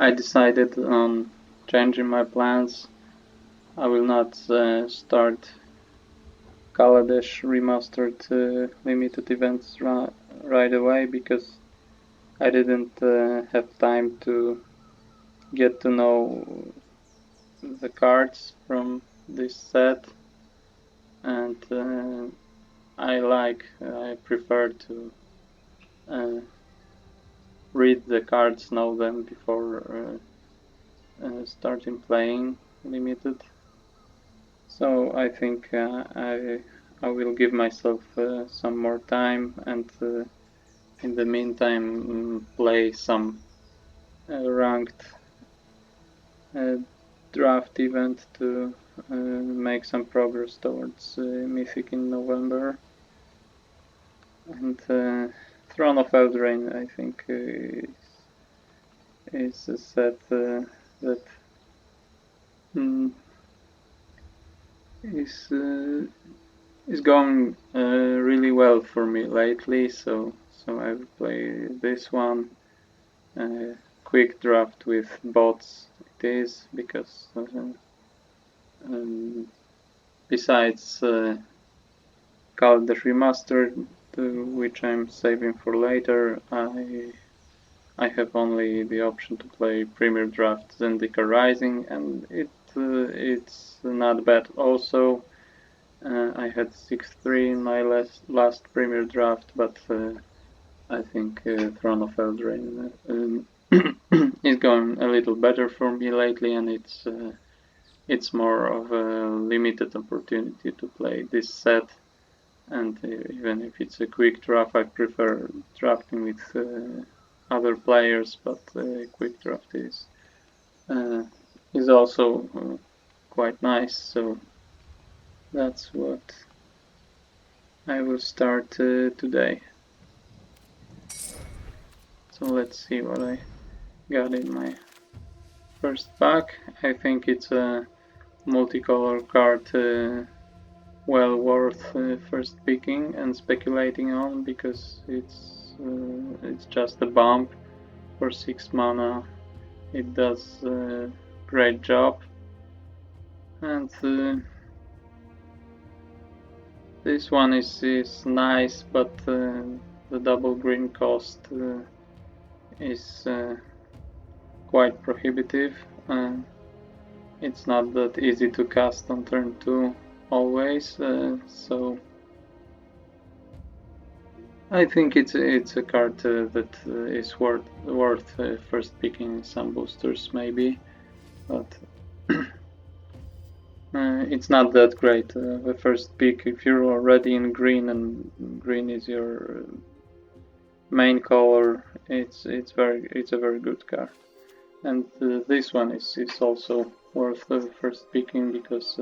I decided on changing my plans. I will not start Kaladesh Remastered limited events right away because I didn't have time to get to know the cards from this set, and I prefer to read the cards, know them before starting playing limited. So I think I will give myself some more time, and in the meantime play some ranked draft event to make some progress towards Mythic in November. And Throne of Eldraine, I think, is a set that is going really well for me lately. So I will play this one. Quick draft with bots it is, because besides Kaladesh Remastered, which I'm saving for later, I have only the option to play Premier Draft Zendika Rising, and it's not bad also. I had 6-3 in my last Premier Draft, but I think Throne of Eldraine is going a little better for me lately, and it's more of a limited opportunity to play this set. And even if it's a quick draft, I prefer drafting with other players, but quick draft is also quite nice. So that's what I will start today. So let's see what I got in my first pack. I think it's a multicolor card well worth first picking and speculating on, because it's just a bump for 6 mana. It does a great job, and this one is nice, but the double green cost is quite prohibitive. It's not that easy to cast on turn 2 always, so I think it's a card that is worth first picking some boosters maybe, but it's not that great. The first pick, if you're already in green and green is your main color, it's a very good card. And this one is also worth first picking, because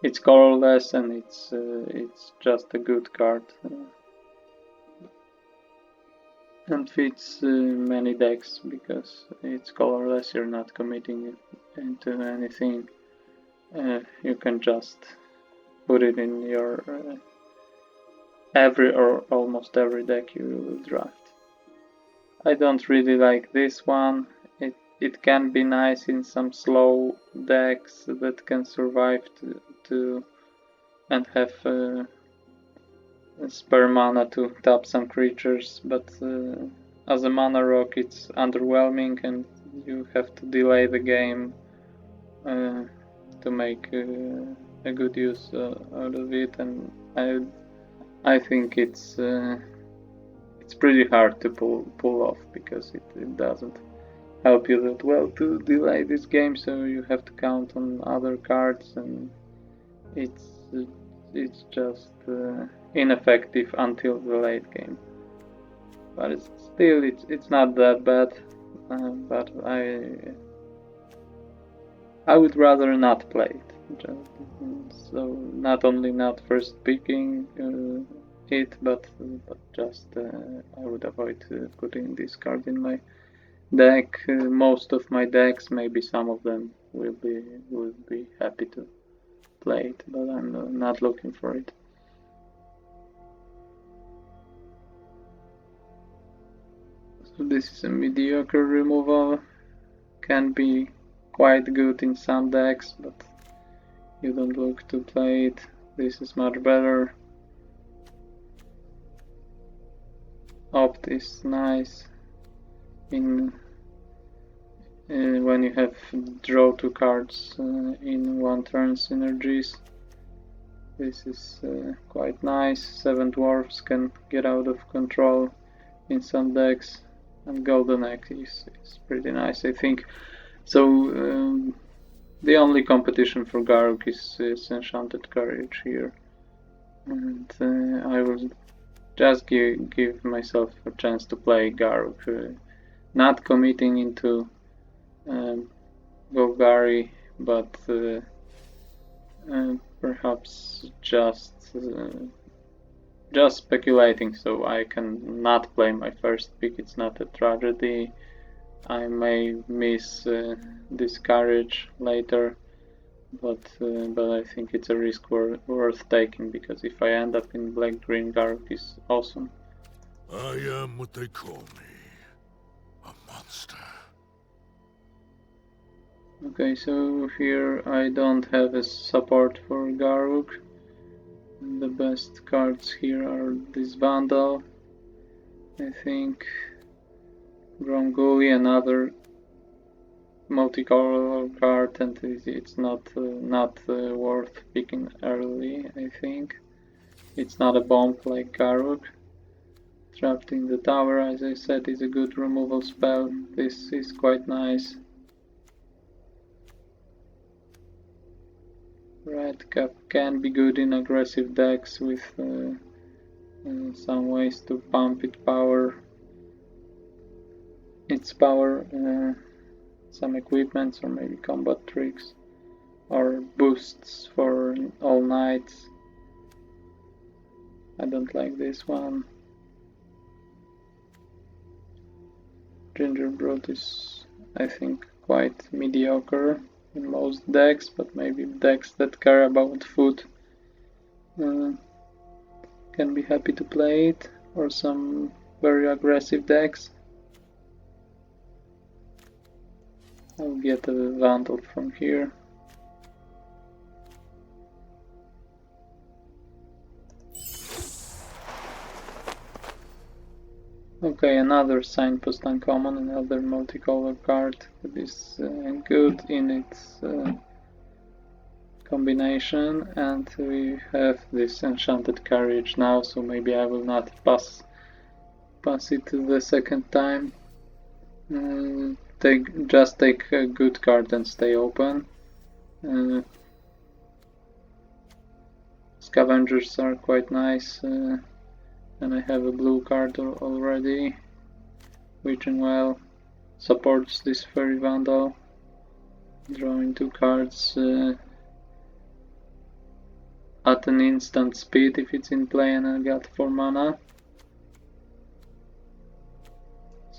it's colorless and it's just a good card. And fits many decks, because it's colorless, you're not committing it into anything. You can just put it in your every or almost every deck you will draft. I don't really like this one. It can be nice in some slow decks that can survive to and have spare mana to tap some creatures, but as a mana rock it's underwhelming, and you have to delay the game to make a good use out of it, and I think it's pretty hard to pull off, because it doesn't help you that well to delay this game, so you have to count on other cards, and it's just ineffective until the late game. But it's not that bad, but I would rather not play it. So not only not first picking it, but just I would avoid putting this card in my deck. Most of my decks, maybe some of them, will be happy to play it, but I'm not looking for it. So this is a mediocre removal. can be quite good in some decks, but you don't look to play it. This is much better. Opt is nice in when you have draw 2 cards in 1 turn synergies. This is quite nice. 7 dwarfs can get out of control in some decks, and Golden Egg is pretty nice, I think. So the only competition for Garruk is Enchanted Courage here, and I will just give myself a chance to play Garruk, not committing into Golgari, but perhaps just speculating, so I can not play my first pick. It's not a tragedy. I may miss this courage later, but I think it's a risk worth taking, because if I end up in black-green, Garruk is awesome. I am what they call me, a monster. Okay, so here I don't have a support for Garruk. The best cards here are this Vandal, I think, Gromgully, another multicolor card, and it's not worth picking early, I think. It's not a bomb like Garruk. Trapped in the Tower, as I said, is a good removal spell. This is quite nice. Red Cap can be good in aggressive decks with some ways to pump its power, some equipments, or maybe combat tricks, or boosts for all knights. I don't like this one. Gingerbread is, I think, quite mediocre in most decks, but maybe decks that care about food can be happy to play it, or some very aggressive decks. I'll get a Vandal from here. Okay, another Signpost uncommon, another multicolor card that is good in its combination, and we have this Enchanted Courage now, so maybe I will not pass it the second time. Just take a good card and stay open. Scavengers are quite nice. And I have a blue card already. Witching Well supports this Fairy Vandal. Drawing 2 cards at an instant speed if it's in play, and I got 4 mana.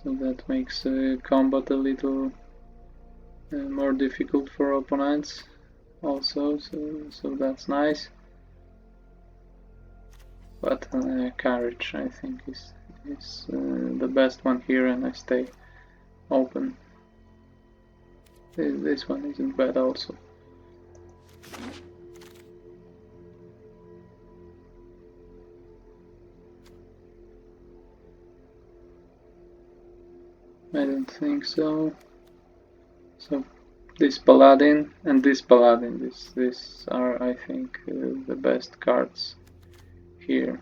So that makes combat a little more difficult for opponents also, so that's nice. But Courage, I think, is the best one here, and I stay open. This one isn't bad also. I don't think so. So this Paladin and this Paladin, this are, I think, the best cards here.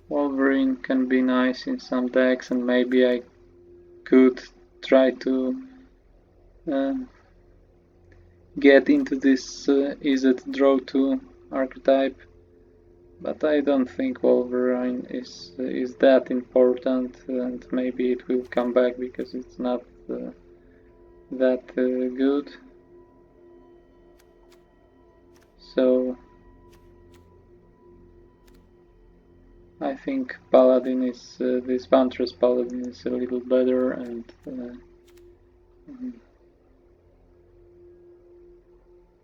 Wolverine can be nice in some decks, and maybe I could try to get into this is it draw 2 archetype, but I don't think Wolverine is that important, and maybe it will come back because it's not that good. So I think Paladin is this Vantress Paladin is a little better, and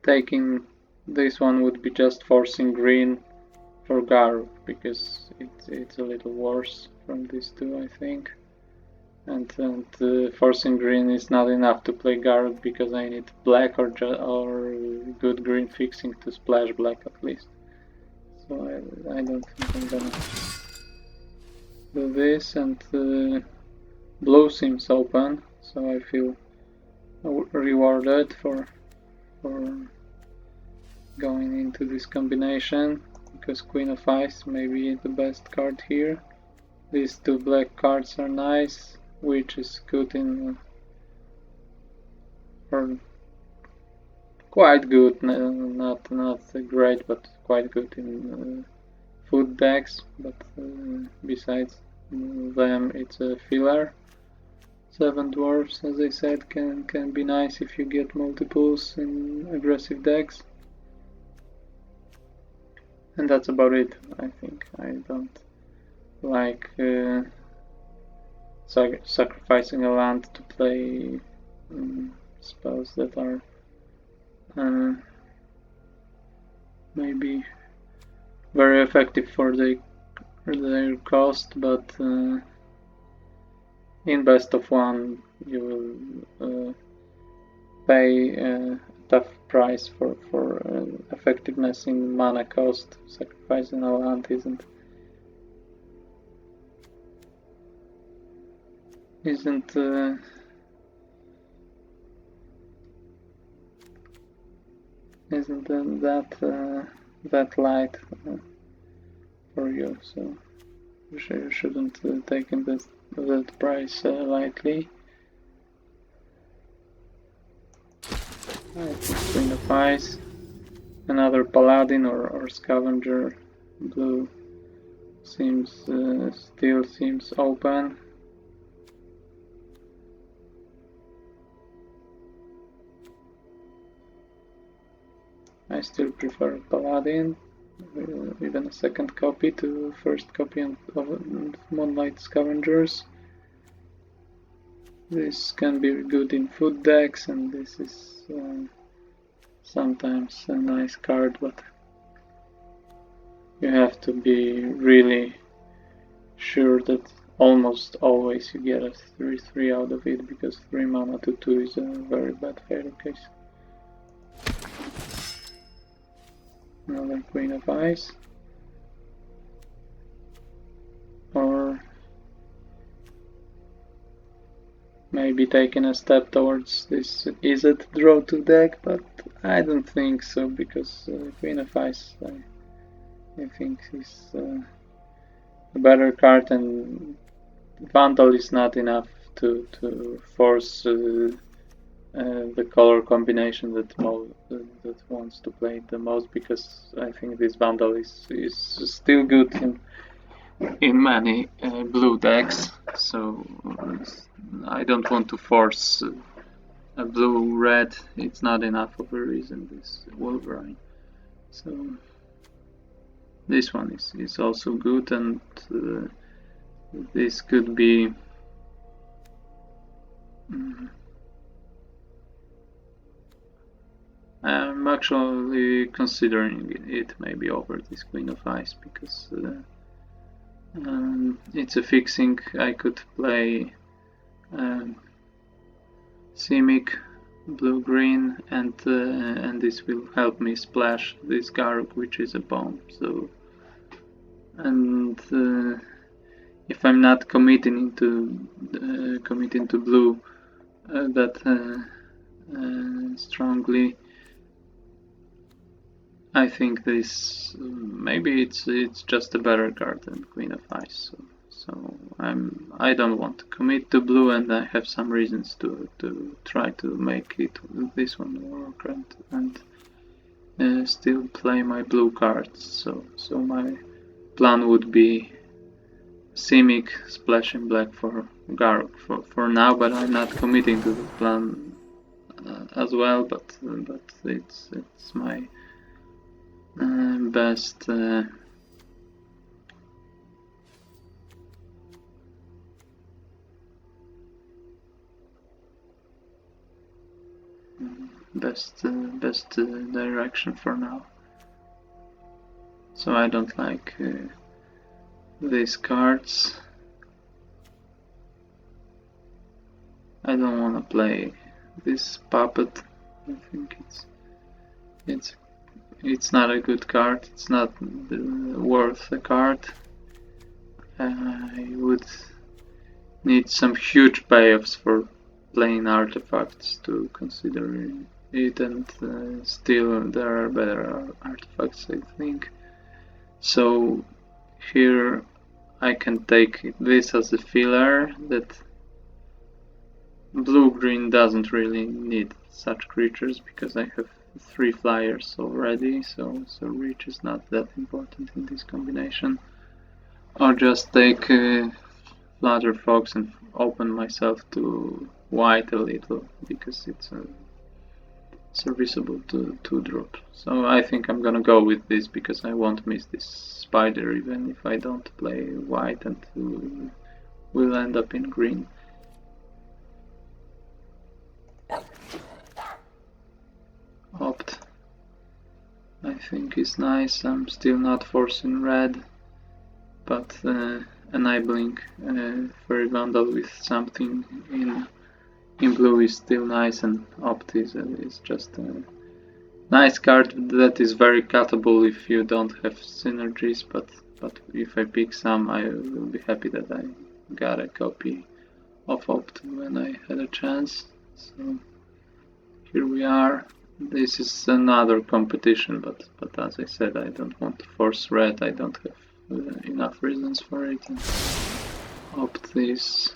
taking this one would be just forcing green for Garruk, because it's a little worse from these two, I think. and forcing green is not enough to play Garrett because I need black or good green fixing to splash black at least. So I don't think I'm gonna do this, and blue seems open, so I feel rewarded for going into this combination, because Queen of Ice may be the best card here. These two black cards are nice, which is good in or quite good, not great, but quite good in food decks. But besides them, it's a filler. 7 dwarfs, as I said, can be nice if you get multiples in aggressive decks. And that's about it, I think. I don't like sacrificing a land to play spells that are maybe very effective for their cost, but in best of one you will pay a tough price for effectiveness in mana cost. Sacrificing a land isn't that light for you, so you shouldn't take that price lightly. Queen of Ice, another Paladin or Scavenger. Blue still seems open. I still prefer Paladin, even a second copy to first copy of Moonlight Scavengers. This can be good in food decks, and this is sometimes a nice card, but you have to be really sure that almost always you get a 3/3 out of it, because 3 mana to 2 is a very bad fatal case. Another Queen of Ice. Or maybe taking a step towards this Izzet draw 2 deck, but I don't think so, because Queen of Ice I think is a better card, and Vandal is not enough to force the color combination that wants to play the most, because I think this Vandal is still good in many blue decks, so I don't want to force a blue-red. It's not enough of a reason, this Wolverine. So this one is also good, and this could be I'm actually considering it maybe over this Queen of Ice, because it's a fixing. I could play Simic blue-green, and this will help me splash this Garruk, which is a bomb. So, and if I'm not committing to blue that strongly, I think this maybe it's just a better card than Queen of Ice. So I don't want to commit to blue, and I have some reasons to try to make it this one work and still play my blue cards. So my plan would be Simic splashing black for Garruk for now, but I'm not committing to the plan as well. But it's my best best direction for now. So I don't like these cards. I don't want to play this puppet. I think it's not a good card. It's not worth a card. I would need some huge payoffs for playing artifacts to consider it, and still there are better artifacts, I think. So here I can take this as a filler that blue-green doesn't really need such creatures because I have 3 flyers already, so reach is not that important in this combination. Or just take Flutter Fox and open myself to white a little because it's serviceable to 2-drop. So I think I'm gonna go with this because I won't miss this spider even if I don't play white, and will end up in green. Opt, I think is nice. I'm still not forcing red, but enabling Fairy Vandal with something in blue is still nice, and Opt is just a nice card that is very cuttable if you don't have synergies, but if I pick some, I will be happy that I got a copy of Opt when I had a chance. So here we are. This is another competition, but as I said, I don't want to force red. I don't have enough reasons for it. And Opt is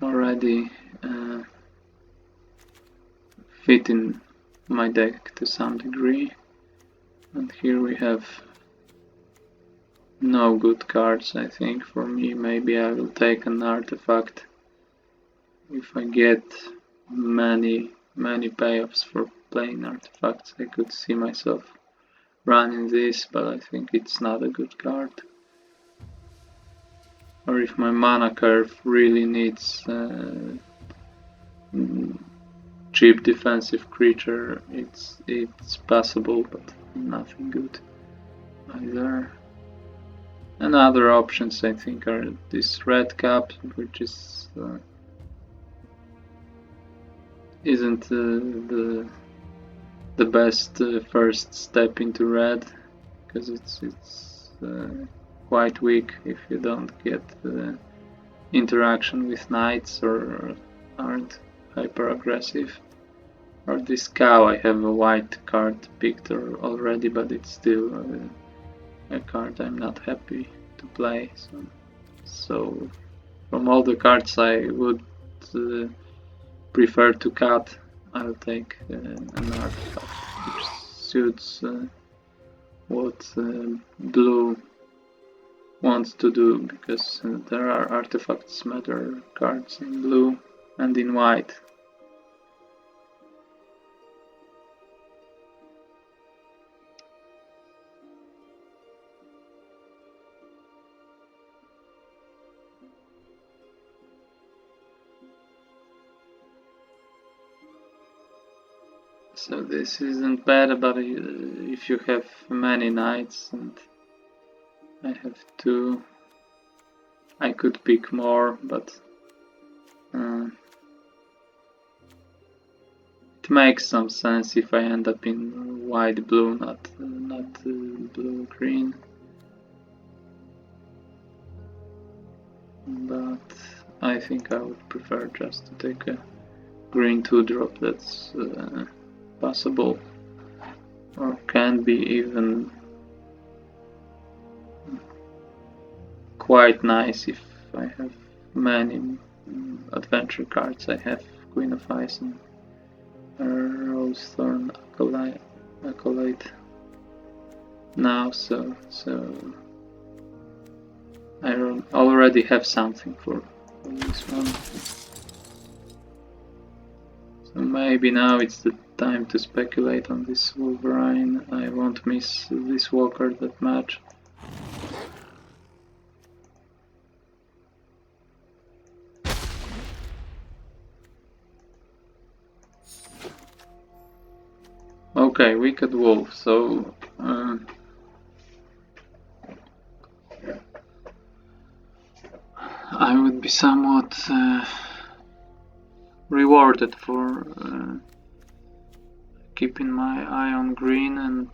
already fitting my deck to some degree, and here we have no good cards. I think for me, maybe I will take an artifact if I get many payoffs for playing artifacts. I could see myself running this, but I think it's not a good card. Or if my mana curve really needs cheap defensive creature, it's possible, but nothing good either. And other options I think are this red cap, which is isn't the best first step into red, because it's quite weak if you don't get interaction with knights or aren't hyper aggressive. Or this cow, I have a white card picked already, but it's still a card I'm not happy to play. So from all the cards I would prefer to cut, I'll take an artifact which suits what blue wants to do, because there are artifacts matter cards in blue and in white. So this isn't bad, but if you have many knights, and I have 2, I could pick more, but it makes some sense if I end up in white blue, not blue green. But I think I would prefer just to take a green 2-drop that's possible, or can be even quite nice if I have many adventure cards. I have Queen of Ice and Rosethorn Acolyte now, so I already have something for this one. So maybe now it's the time to speculate on this Wolverine. I won't miss this Walker that much. Okay, Wicked Wolf, so I would be somewhat rewarded for keeping my eye on green and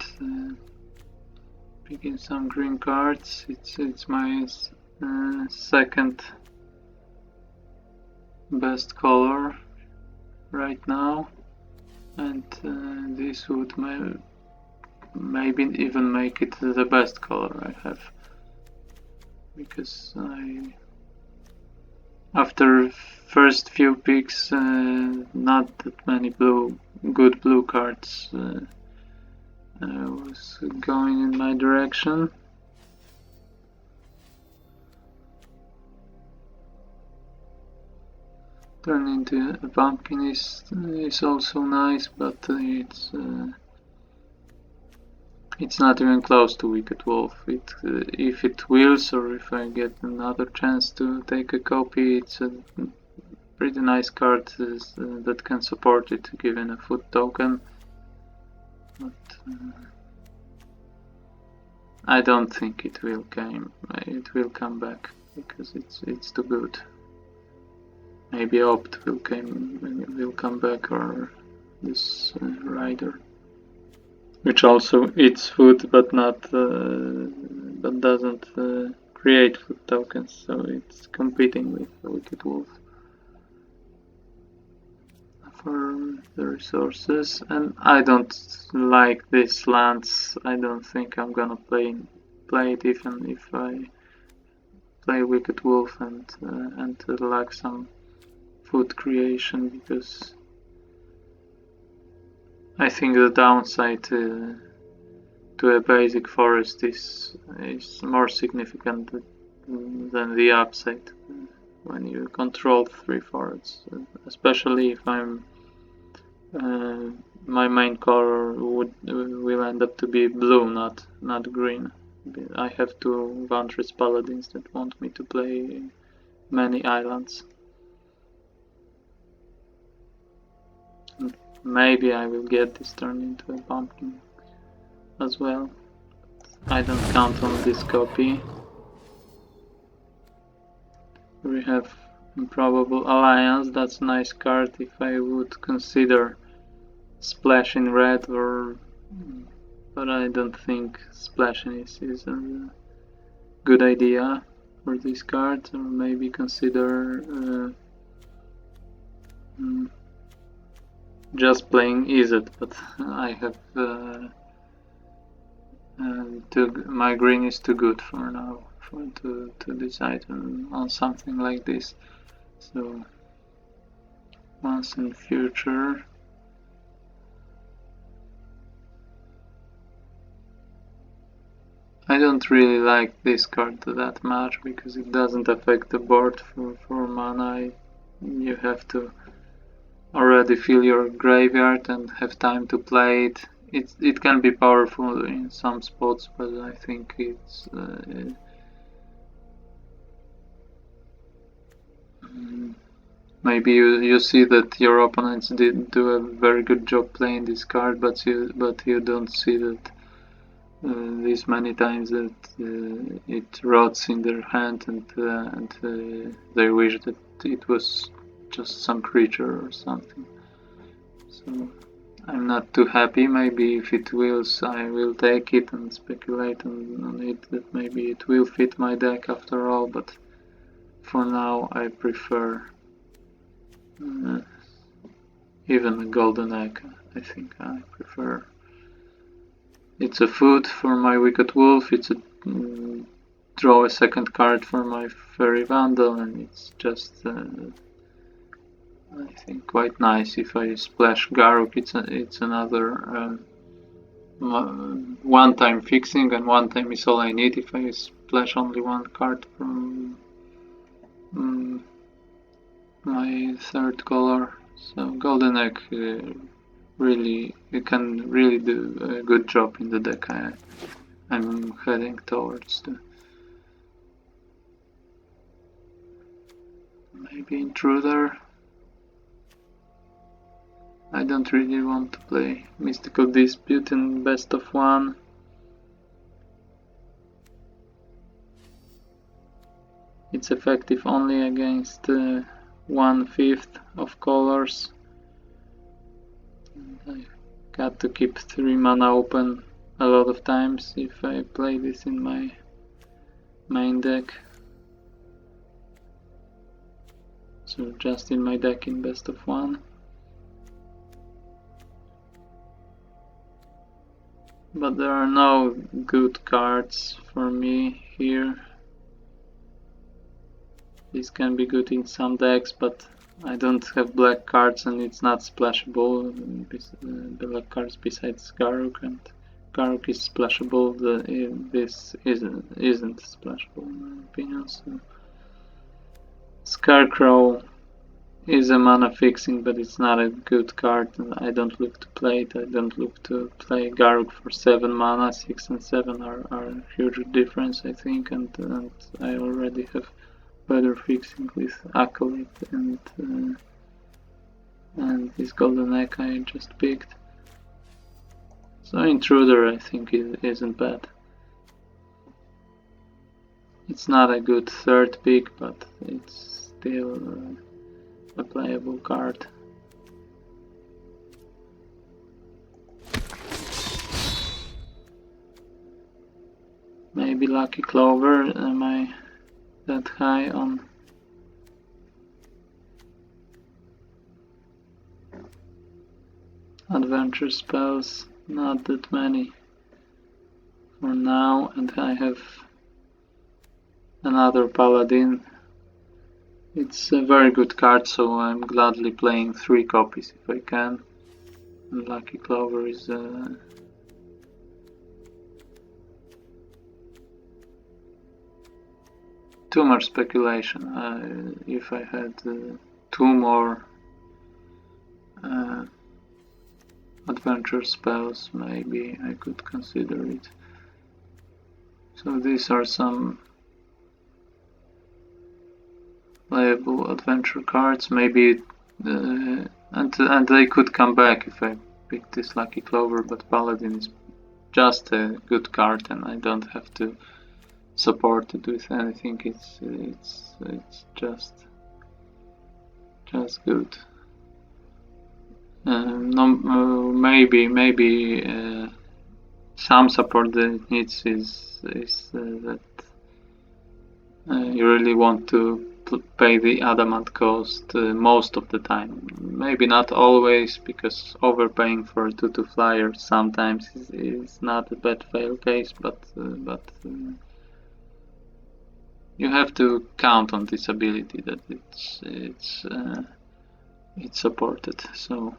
picking some green cards. It's my second best color right now, and this would maybe even make it the best color I have, because after first few picks, not that many good blue cards was going in my direction. Turn into a pumpkin is also nice, but it's not even close to Wicked Wolf. If it wills, or if I get another chance to take a copy, it's a pretty nice card that can support it, given a food token. But I don't think it will come back, because it's too good. Maybe Opt will come back, or this Rider, which also eats food, but doesn't create food tokens, so it's competing with Wicked Wolf for the resources. And I don't like these lands. I don't think I'm gonna play it, even if I play Wicked Wolf and lack some food creation, because I think the downside to a basic forest is more significant than the upside when you control 3 forests, especially if I'm my main color will end up to be blue, not green. I have 2 Vantress Paladins that want me to play many islands. Maybe I will get this turned into a pumpkin as well. I don't count on this copy. We have Improbable Alliance. That's a nice card if I would consider splashing red, but I don't think splashing is a good idea for this card. Or maybe consider just playing Izzet, but I have my green is too good for now to decide on something like this. So once in future, I don't really like this card that much, because it doesn't affect the board for mana. You have to already fill your graveyard and have time to play it. It can be powerful in some spots, but I think it's maybe you see that your opponents did do a very good job playing this card, but you don't see that these many times that it rots in their hand, and they wish that it was just some creature or something. So I'm not too happy. Maybe if it wills, I will take it and speculate on it, that maybe it will fit my deck after all, but for now I prefer even a golden egg. I think I prefer. It's a food for my Wicked Wolf, it's a draw a second card for my Fairy Vandal, and it's just I think quite nice. If I splash Garruk, it's another one-time fixing, and one time is all I need if I splash only one card from my third color. So Golden Egg really can really do a good job in the deck I'm heading towards. Maybe Intruder. I don't really want to play Mystical Dispute in best of 1. It's effective only against 1/5 of colors. I got to keep 3 mana open a lot of times if I play this in my main deck. So just in my deck in best of 1. But there are no good cards for me here. This can be good in some decks, but I don't have black cards and it's not splashable. Black cards besides Garruk, and Garruk is splashable. This isn't splashable in my opinion. So Scarecrow is a mana fixing, but it's not a good card. I don't look to play it. I don't look to play Garruk for 7 mana. 6 and 7 are a huge difference, I think, and I already have better fixing with Acolyte and this Golden Egg I just picked. So Intruder I think isn't bad. It's not a good third pick, but it's still a playable card. Maybe Lucky Clover. Am I that high on? Adventure spells? Not that many for now, and I have another Paladin. It's a very good card, so I'm gladly playing 3 copies if I can. And Lucky Clover is too much speculation. If I had 2 more adventure spells, maybe I could consider it. So these are some playable adventure cards. Maybe and they could come back if I pick this Lucky Clover, but Paladin is just a good card and I don't have to support it with anything. It's just good. Maybe some support that it needs is that you really want to pay the adamant cost most of the time. Maybe not always, because overpaying for a 2/2 flyer sometimes is not a bad fail case, but you have to count on this ability that it's supported. So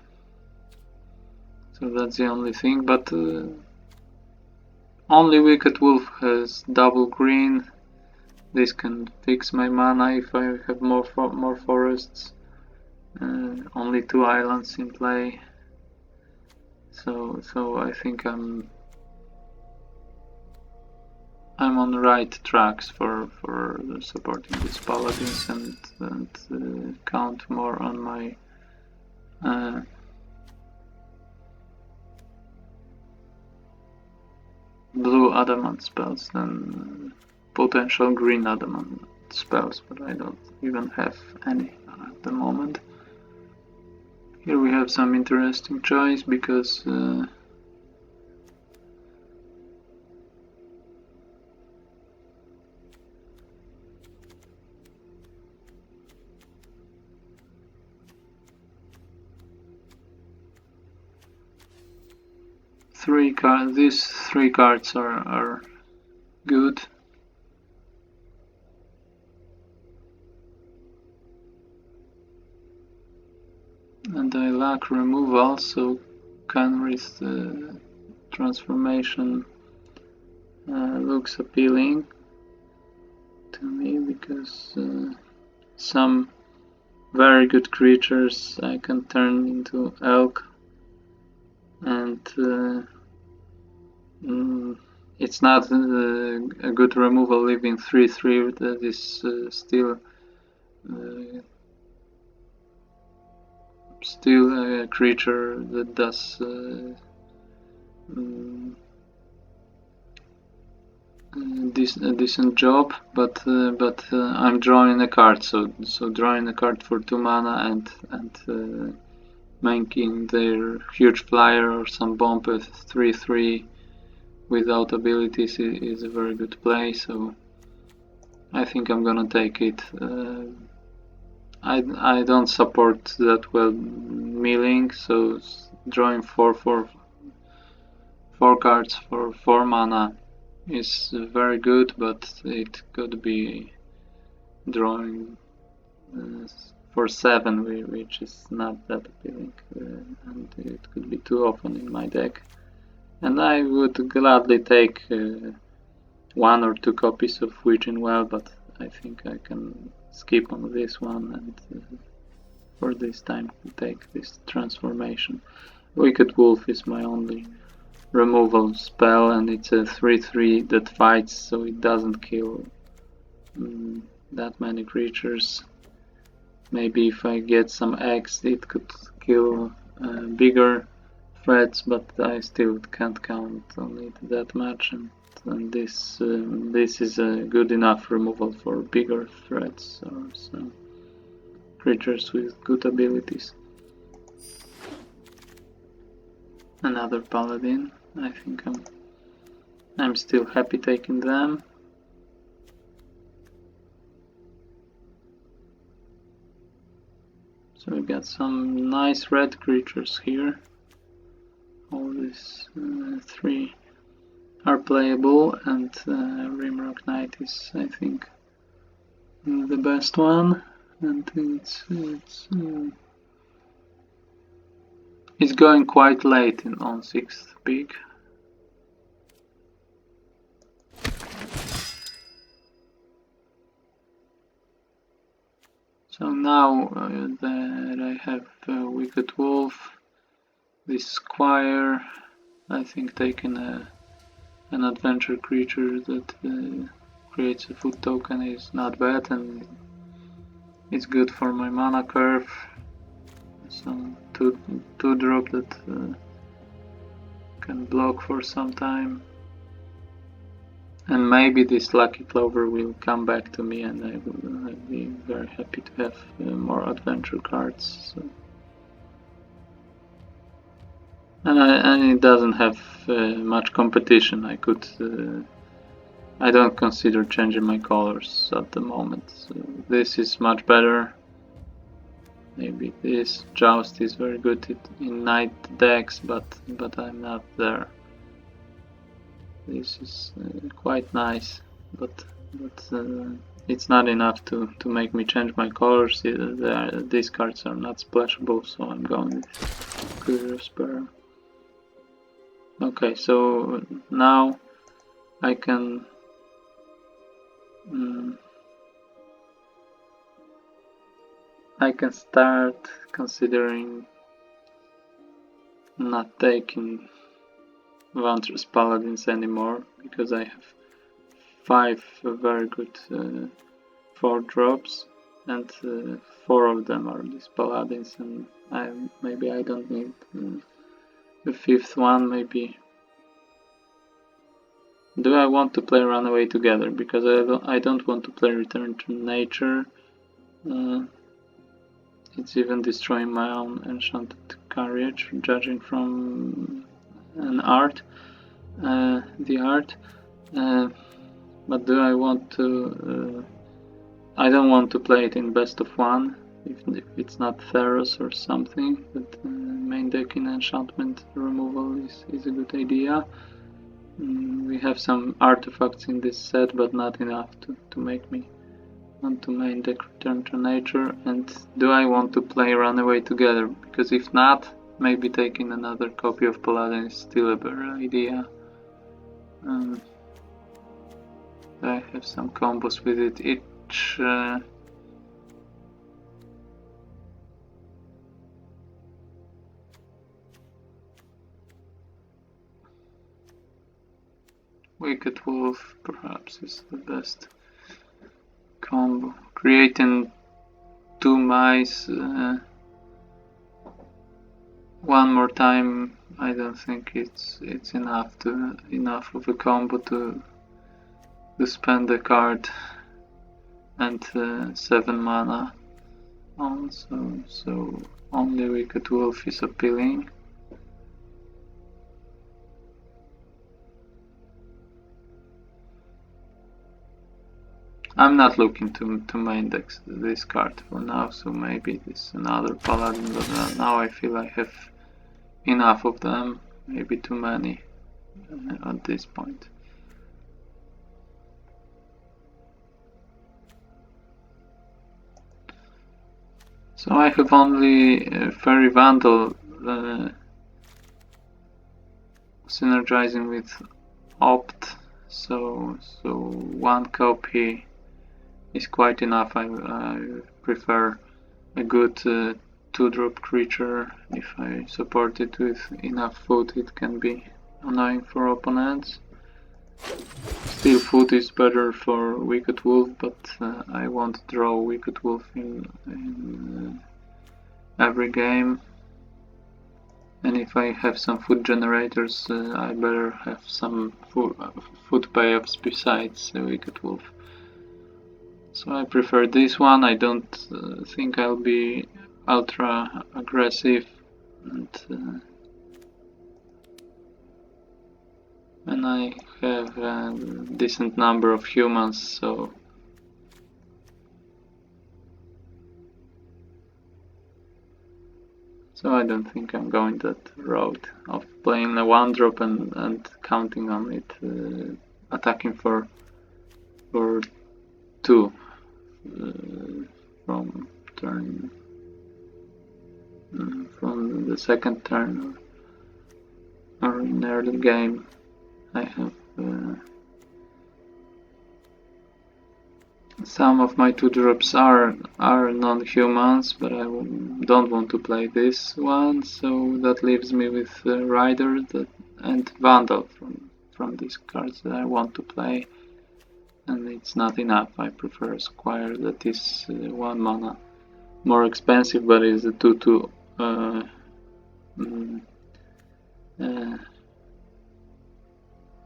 that's the only thing. But only Wicked Wolf has double green. This can fix my mana if I have more forests. Only 2 islands in play. So I think I'm on the right tracks for supporting these paladins and count more on my blue adamant spells than potential green adamant spells, but I don't even have any at the moment. Here we have some interesting choice because 3 cards. These 3 cards are good. And I lack removal, so Canry's transformation looks appealing to me because some very good creatures I can turn into elk, and it's not a good removal leaving 3/3 that is still a creature that does decent job, but I'm drawing a card, so drawing a card for 2 mana and making their huge flyer or some bomb with 3/3 without abilities is a very good play. So I think I'm gonna take it. I don't support that well milling, so drawing 4 cards for 4 mana is very good, but it could be drawing for 7, which is not that appealing, and it could be too often in my deck. And I would gladly take 1 or 2 copies of Witching Well, but I think I can skip on this one and for this time take this transformation. Wicked Wolf is my only removal spell, and it's a 3/3 that fights, so it doesn't kill that many creatures. Maybe if I get some X it could kill bigger threats, but I still can't count on it that much, and this is a good enough removal for bigger threats or some creatures with good abilities. Another paladin. I think I'm still happy taking them. So we got some nice red creatures here. All these 3 are playable, and Rimrock Knight is, I think, the best one, and it's going quite late on 6th pick. So now that I have Wicked Wolf, this Squire, I think taking an adventure creature that creates a food token is not bad, and it's good for my mana curve. Some 2-drop that can block for some time. And maybe this Lucky Clover will come back to me, and I'll be very happy to have more adventure cards. So. And it doesn't have much competition. I don't consider changing my colors at the moment. So this is much better. Maybe this Joust is very good in night decks, but I'm not there. This is quite nice, but it's not enough to make me change my colors. These cards are not splashable, so I'm going with Clear Spare. Okay, so now I can start considering not taking Vantress Paladins anymore, because I have 5 very good 4-drops, and 4 of them are these Paladins, and maybe I don't need the 5th one. Maybe. Do I want to play Runaway Together? Because I don't want to play Return to Nature. It's even destroying my own Enchanted Courage, judging from the art. But do I want to? I don't want to play it in best of 1 if it's not Theros or something. But main deck in enchantment removal is a good idea. We have some artifacts in this set, but not enough to make me want to main deck Return to Nature. And do I want to play Runaway Together? Because if not, maybe taking another copy of Paladin is still a better idea. I have some combos with it. Each Wicked Wolf perhaps is the best combo. Creating 2 mice one more time, I don't think it's enough of a combo to spend a card and 7 mana also, so only Wicked Wolf is appealing. I'm not looking to main deck this card for now, so maybe this another paladin, but now I feel I have enough of them, maybe too many at this point. So I have only Fairy Vandal synergizing with Opt, so 1 copy is quite enough. I prefer a good 2-drop creature. If I support it with enough food, it can be annoying for opponents. Still, food is better for Wicked Wolf, but I won't draw Wicked Wolf in every game. And if I have some food generators, I better have some food payoffs besides Wicked Wolf. So I prefer this one. I don't think I'll be ultra aggressive, and I have a decent number of humans, so I don't think I'm going that route of playing a 1-drop and counting on it attacking for 2 from turn from the second turn or in early game. I have some of my 2-drops are non-humans, but I don't want to play this one, so that leaves me with Rider and Vandal from these cards that I want to play, and it's not enough. I prefer Squire that is 1 mana more expensive, but is a 2/2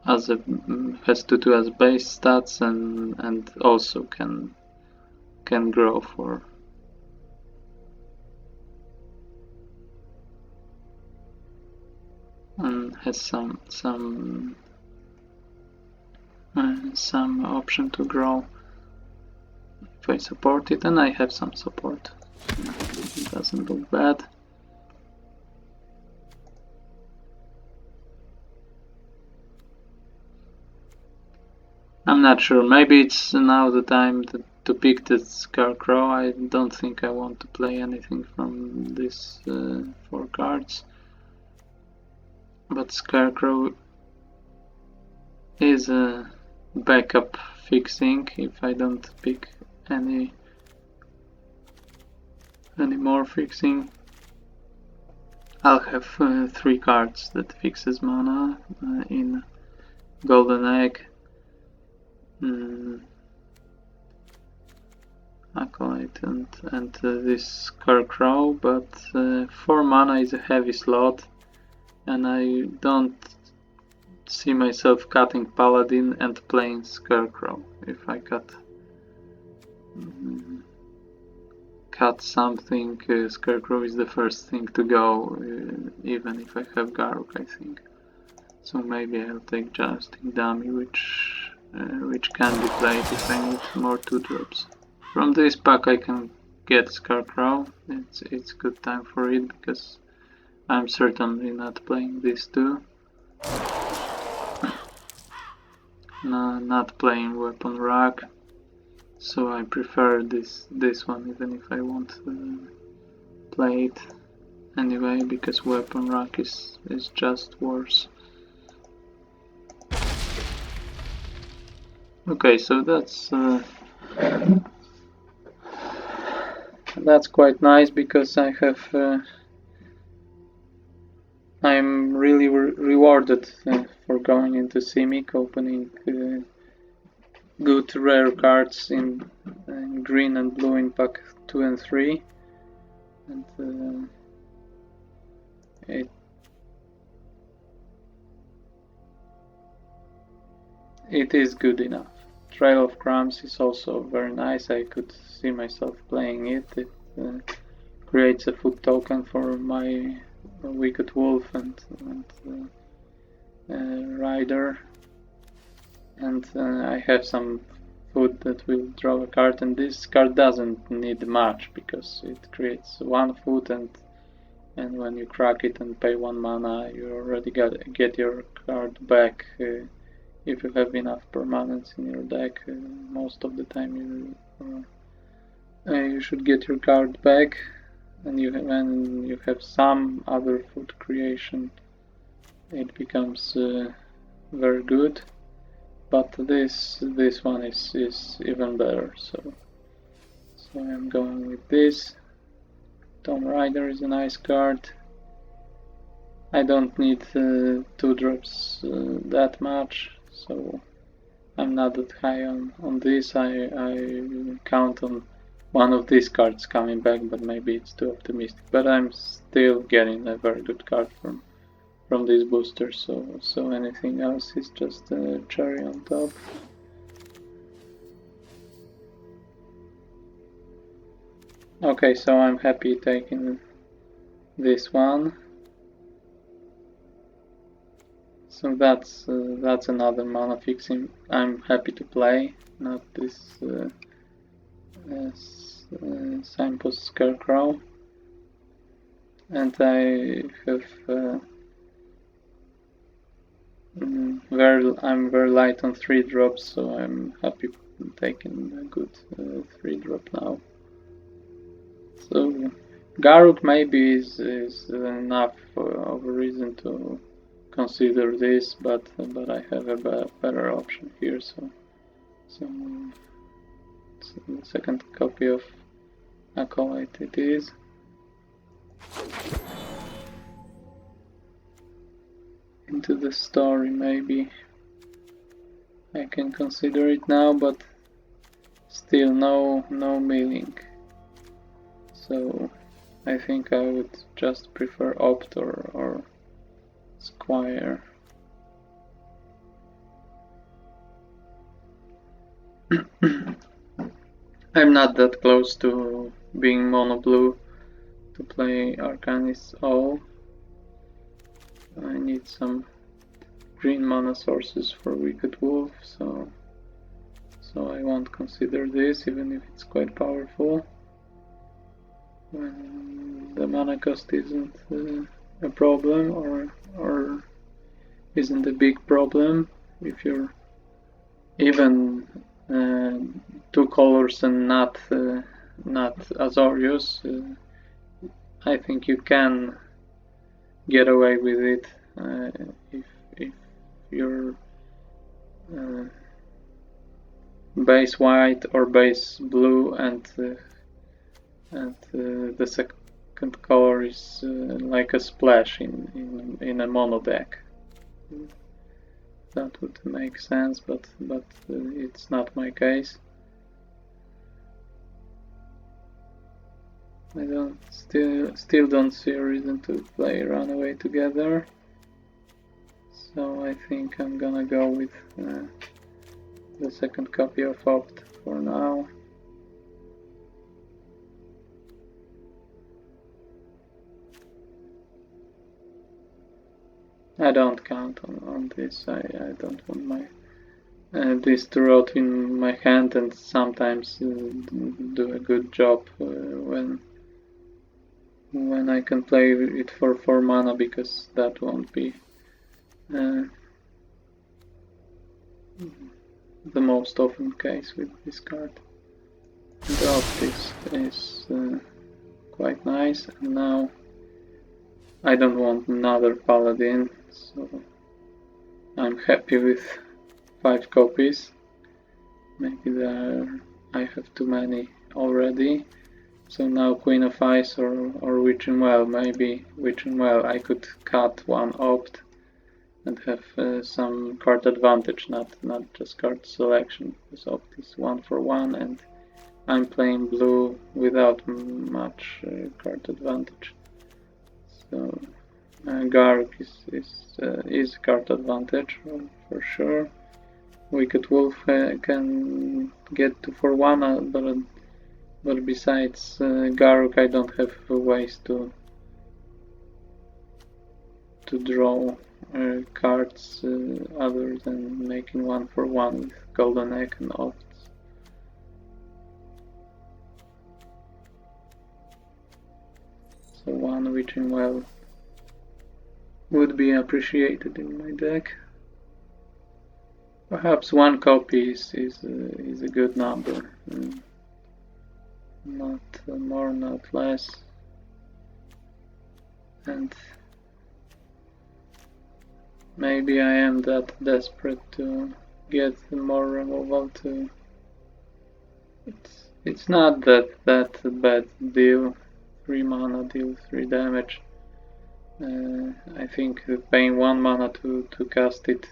has 2/2 as base stats and also can grow for and has some option to grow if I support it, and I have some support. It doesn't look bad. I'm not sure, maybe it's now the time to pick the Scarecrow. I don't think I want to play anything from these 4 cards. But Scarecrow is a backup fixing if I don't pick any more fixing. I'll have 3 cards that fixes mana in Golden Egg, Acolyte and this Scarecrow, but 4 mana is a heavy slot, and I don't see myself cutting Paladin and playing Scarecrow. If I cut something, Scarecrow is the first thing to go, even if I have Garruk, I think. So maybe I'll take Jousting Dummy, which can be played if I need more 2-drops. From this pack I can get Scarecrow. It's good time for it because I'm certainly not playing these 2. No, not playing Weapon Rack, so I prefer this one, even if I won't play it anyway, because Weapon Rack is just worse. Okay, so that's quite nice, because I have I'm really rewarded for going into Simic, opening good rare cards in green and blue in pack 2 and 3, and it is good enough. Trail of Crumbs is also very nice. I could see myself playing it. It creates a food token for my Wicked Wolf and Rider. And I have some food that will draw a card, and this card doesn't need much because it creates one food, and when you crack it and pay 1 mana, you already get your card back. If you have enough permanents in your deck, most of the time you should get your card back, and when you have some other food creation, it becomes very good. But this one is even better, so I'm going with this. Tomb Raider is a nice card. I don't need 2-drops that much, so I'm not that high on this. I count on one of these cards coming back, but maybe it's too optimistic. But I'm still getting a very good card from these boosters, so anything else is just a cherry on top. Okay, so I'm happy taking this one. So that's another mana fixing I'm happy to play, not this Signpost Scarecrow. And I have I'm very light on 3-drops, so I'm happy taking a good 3-drop now. So Garruk maybe is enough of a reason to consider this, but I have a better option here, so the second copy of Acolyte it is. Into the Story, maybe I can consider it now, but still no milling. So I think I would just prefer Opt or Squire. I'm not that close to being mono blue to play Arcanist all. I need some green mana sources for Wicked Wolf, so I won't consider this, even if it's quite powerful. When the mana cost isn't a problem or isn't a big problem. If you're even 2 colors and not Azorius, I think you can get away with it if you're base white or base blue, and the second color is like a splash in a mono deck. That would make sense, but it's not my case. I still don't see a reason to play Runaway together, so I think I'm gonna go with the second copy of Opt for now. I don't count on this. I don't want my this to rot in my hand, and sometimes do a good job when I can play it for 4 mana, because that won't be the most often case with this card. The optics is quite nice, and now I don't want another Paladin, so I'm happy with 5 copies. Maybe I have too many already. So now Queen of Ice or Witching Well. Maybe Witching Well I could cut one Opt and have some card advantage, not just card selection, because Opt is 1-for-1 and I'm playing blue without much card advantage. So Garruk is card advantage for sure. Wicked Wolf can get to for 1, but besides Garruk I don't have ways to draw cards other than making 1 for 1 with Golden Egg and Opts. So 1 Witching Well would be appreciated in my deck. Perhaps 1 copy is a good number. Not more, not less. And maybe I am that desperate to get more removal to. It's not that bad deal. 3 mana deal 3 damage. I think paying 1 mana to cast it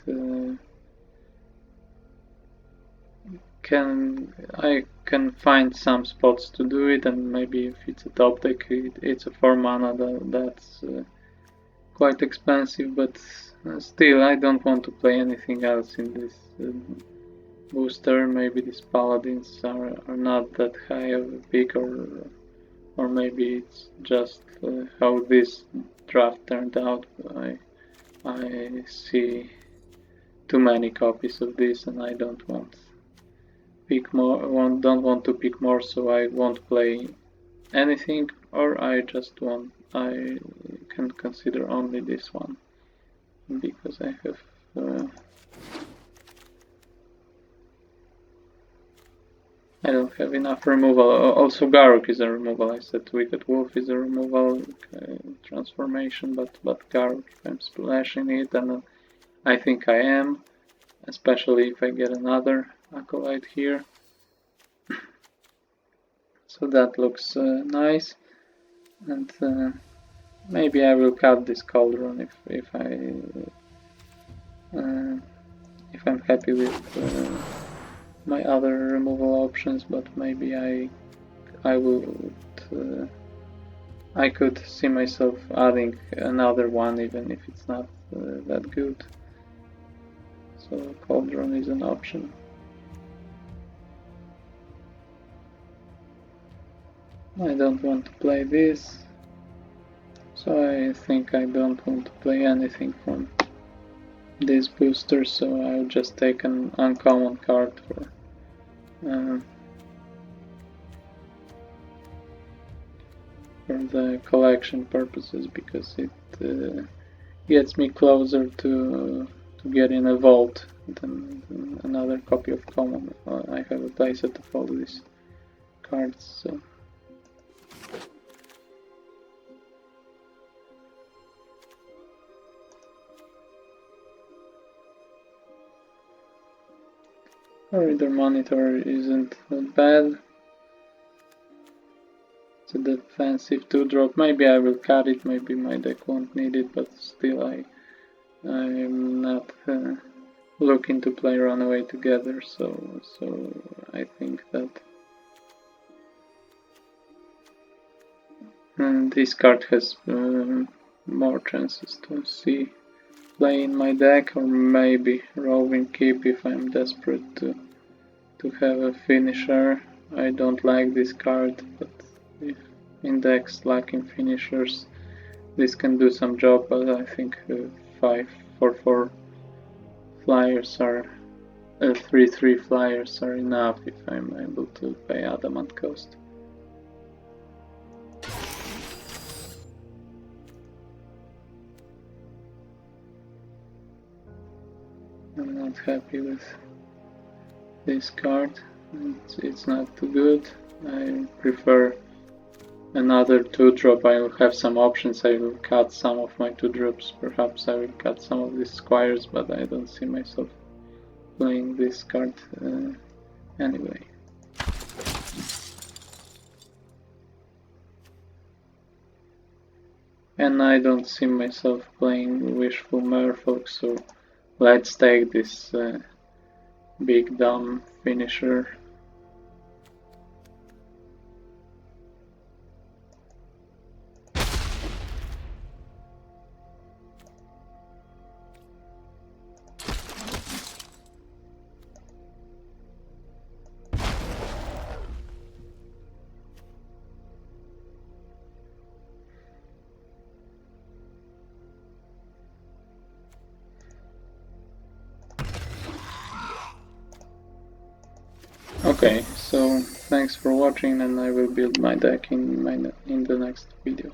I can find some spots to do it, and maybe if it's a top deck, it's a 4 mana that's quite expensive, but still I don't want to play anything else in this booster. Maybe these paladins are not that high of a pick, or maybe it's just how this draft turned out. I see too many copies of this, and I don't want to pick more, so I won't play anything, or I can consider only this one because I have I don't have enough removal. Also Garruk is a removal. I said Wicked Wolf is a removal transformation, but Garruk, if I'm splashing it, and I think I am, especially if I get another Acolyte here. So that looks nice, and maybe I will cut this Cauldron if I'm happy with my other removal options, but maybe I could see myself adding another one even if it's not that good. So Cauldron is an option. I don't want to play this, so I think I don't want to play anything from this booster, so I'll just take an uncommon card for the collection purposes, because it gets me closer to getting a vault than another copy of common. I have a playset of all these cards, so. Reader Monitor isn't that bad. It's a defensive 2-drop. Maybe I will cut it, maybe my deck won't need it, but still I'm not looking to play Runaway Together, so I think that this card has more chances to see play in my deck, or maybe Roving Keep if I'm desperate to have a finisher. I don't like this card, but if in decks lacking finishers, this can do some job, but I think 5 for 4 flyers are 3/3 flyers are enough if I'm able to pay Adamant cost. I'm not happy with this card. It's not too good. I prefer another 2-drop. I will have some options. I will cut some of my 2-drops. Perhaps I will cut some of these squires, but I don't see myself playing this card anyway. And I don't see myself playing Wishful Merfolk, so let's take this big dumb finisher. Okay, so thanks for watching, and I will build my deck in the next video.